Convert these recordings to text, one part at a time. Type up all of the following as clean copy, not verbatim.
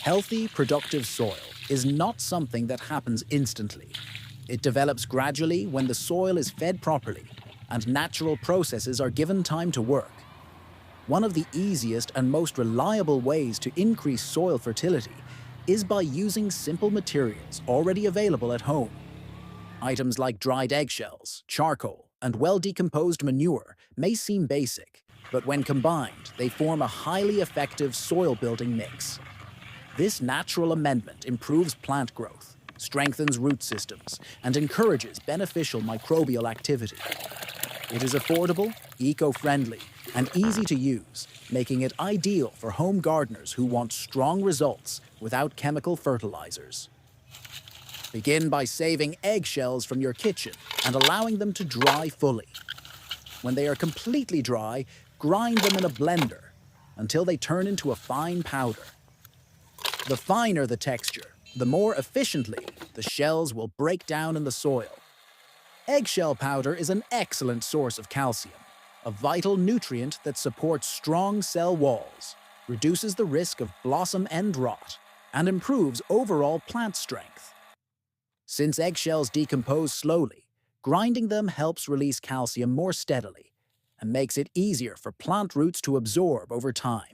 Healthy, productive soil is not something that happens instantly. It develops gradually when the soil is fed properly and natural processes are given time to work. One of the easiest and most reliable ways to increase soil fertility is by using simple materials already available at home. Items like dried eggshells, charcoal, and well-decomposed manure may seem basic, but when combined, they form a highly effective soil-building mix. This natural amendment improves plant growth, strengthens root systems, and encourages beneficial microbial activity. It is affordable, eco-friendly, and easy to use, making it ideal for home gardeners who want strong results without chemical fertilizers. Begin by saving eggshells from your kitchen and allowing them to dry fully. When they are completely dry, grind them in a blender until they turn into a fine powder. The finer the texture, the more efficiently the shells will break down in the soil. Eggshell powder is an excellent source of calcium, a vital nutrient that supports strong cell walls, reduces the risk of blossom end rot, and improves overall plant strength. Since eggshells decompose slowly, grinding them helps release calcium more steadily and makes it easier for plant roots to absorb over time.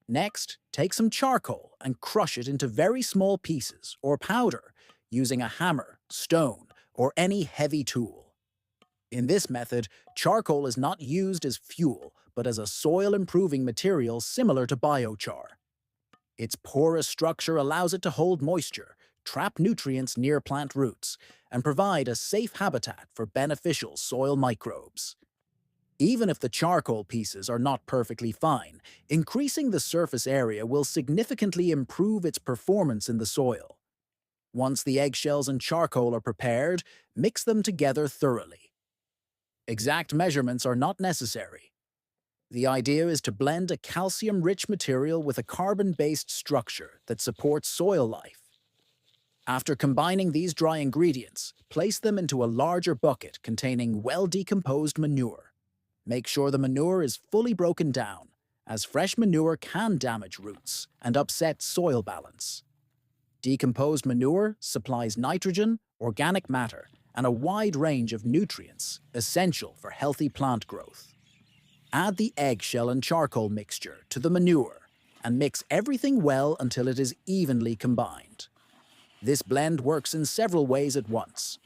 Next, take some charcoal and crush it into very small pieces or powder using a hammer, stone, or any heavy tool. In this method, charcoal is not used as fuel, but as a soil-improving material similar to biochar. Its porous structure allows it to hold moisture, trap nutrients near plant roots, and provide a safe habitat for beneficial soil microbes. Even if the charcoal pieces are not perfectly fine, increasing the surface area will significantly improve its performance in the soil. Once the eggshells and charcoal are prepared, mix them together thoroughly. Exact measurements are not necessary. The idea is to blend a calcium-rich material with a carbon-based structure that supports soil life. After combining these dry ingredients, place them into a larger bucket containing well-decomposed manure. Make sure the manure is fully broken down, as fresh manure can damage roots and upset soil balance. Decomposed manure supplies nitrogen, organic matter, and a wide range of nutrients essential for healthy plant growth. Add the eggshell and charcoal mixture to the manure and mix everything well until it is evenly combined. This blend works in several ways at once.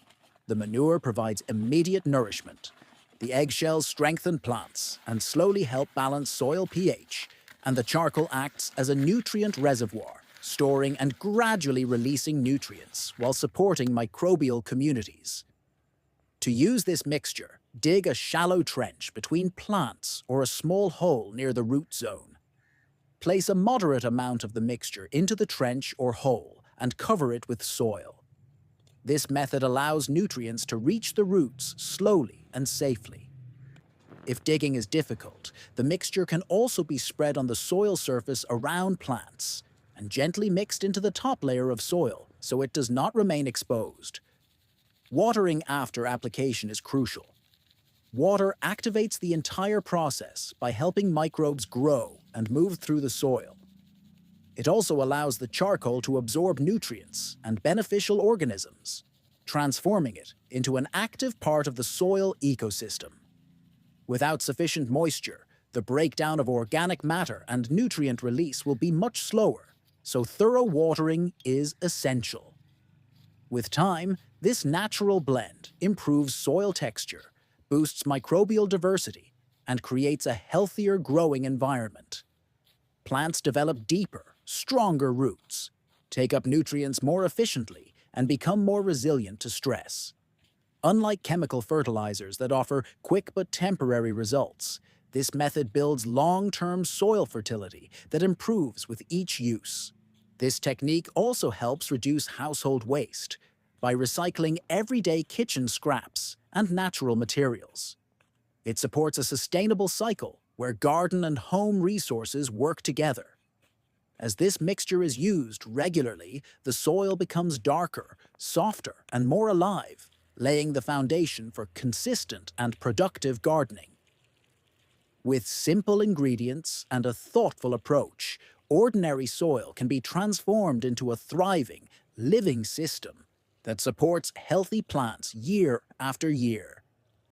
The manure provides immediate nourishment. The eggshells strengthen plants and slowly help balance soil pH, and the charcoal acts as a nutrient reservoir, storing and gradually releasing nutrients while supporting microbial communities. To use this mixture, dig a shallow trench between plants or a small hole near the root zone. Place a moderate amount of the mixture into the trench or hole and cover it with soil. This method allows nutrients to reach the roots slowly and safely. If digging is difficult, the mixture can also be spread on the soil surface around plants and gently mixed into the top layer of soil so it does not remain exposed. Watering after application is crucial. Water activates the entire process by helping microbes grow and move through the soil. It also allows the charcoal to absorb nutrients and beneficial organisms, transforming it into an active part of the soil ecosystem. Without sufficient moisture, the breakdown of organic matter and nutrient release will be much slower, so thorough watering is essential. With time, this natural blend improves soil texture, boosts microbial diversity, and creates a healthier growing environment. Plants develop deeper, stronger roots, take up nutrients more efficiently, and become more resilient to stress. Unlike chemical fertilizers that offer quick but temporary results, this method builds long-term soil fertility that improves with each use. This technique also helps reduce household waste by recycling everyday kitchen scraps and natural materials. It supports a sustainable cycle where garden and home resources work together. As this mixture is used regularly, the soil becomes darker, softer, and more alive, laying the foundation for consistent and productive gardening. With simple ingredients and a thoughtful approach, ordinary soil can be transformed into a thriving, living system that supports healthy plants year after year.